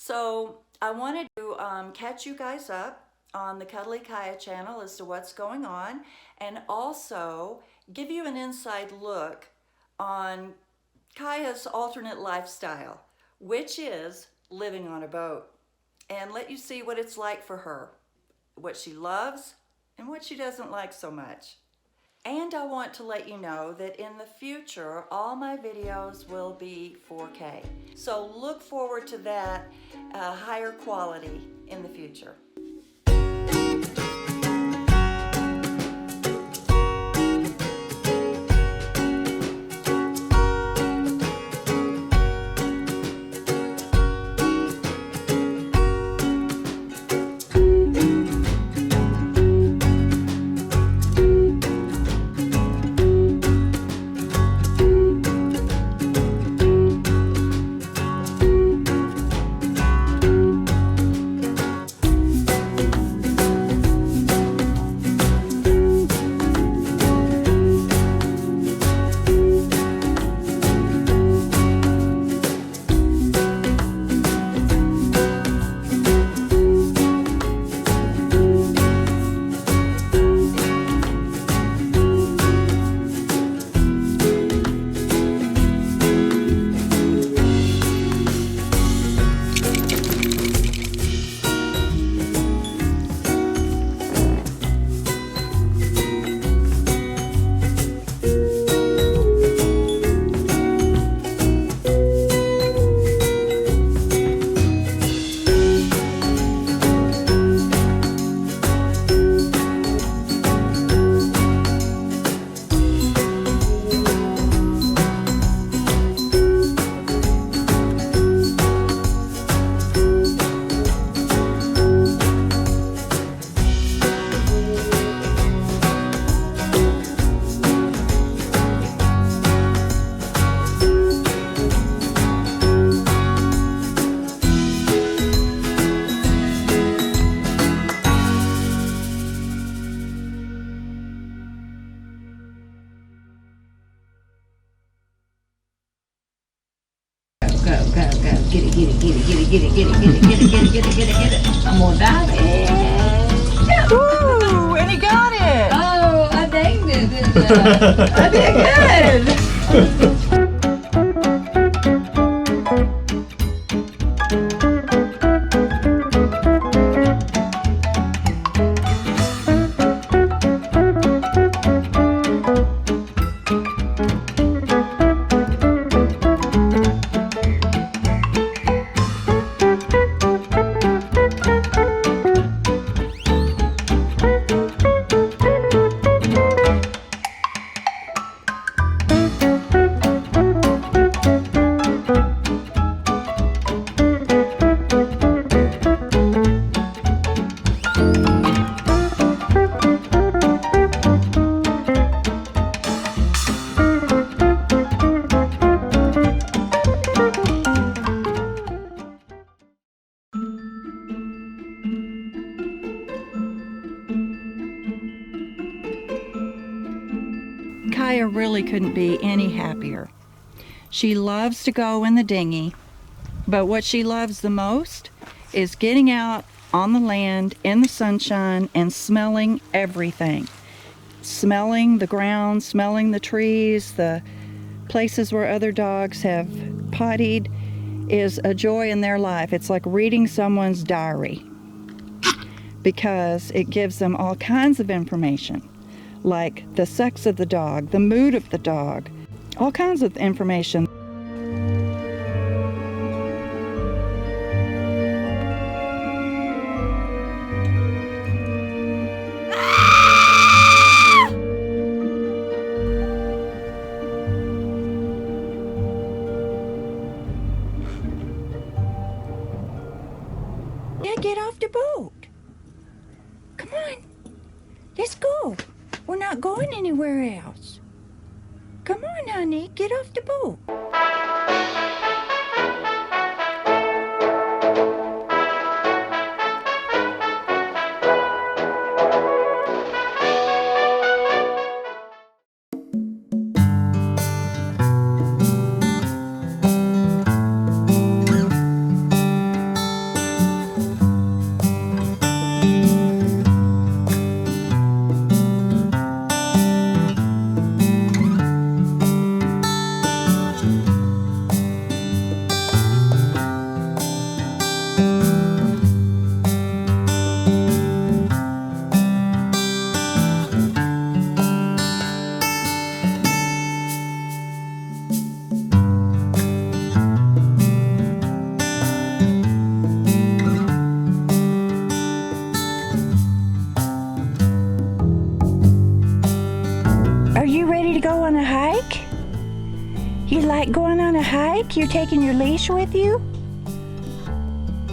So I wanted to catch you guys up on the Kuddly Kyiah channel as to what's going on, and also give you an inside look on Kyiah's alternate lifestyle, which is living on a boat, and let you see what it's like for her, what she loves and what she doesn't like so much. And I want to let you know that in the future, all my videos will be 4K. So look forward to that higher quality in the future. Go. Get it. I'm gonna dive in. Woo! And he got it! Oh, I danged it, didn't I? I did good. Kyiah really couldn't be any happier. She loves to go in the dinghy, but what she loves the most is getting out on the land in the sunshine and smelling everything. Smelling the ground, smelling the trees, the places where other dogs have pottied is a joy in their life. It's like reading someone's diary because it gives them all kinds of information, like the sex of the dog, the mood of the dog, all kinds of information. Now get off the boat. Come on, let's go. We're not going anywhere else. Come on, honey, get off the boat. like going on a hike? You're taking your leash with you?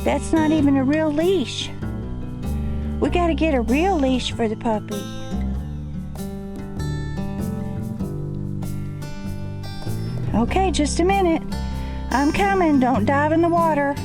That's not even a real leash. We gotta get a real leash for the puppy. Okay, just a minute. I'm coming. Don't dive in the water.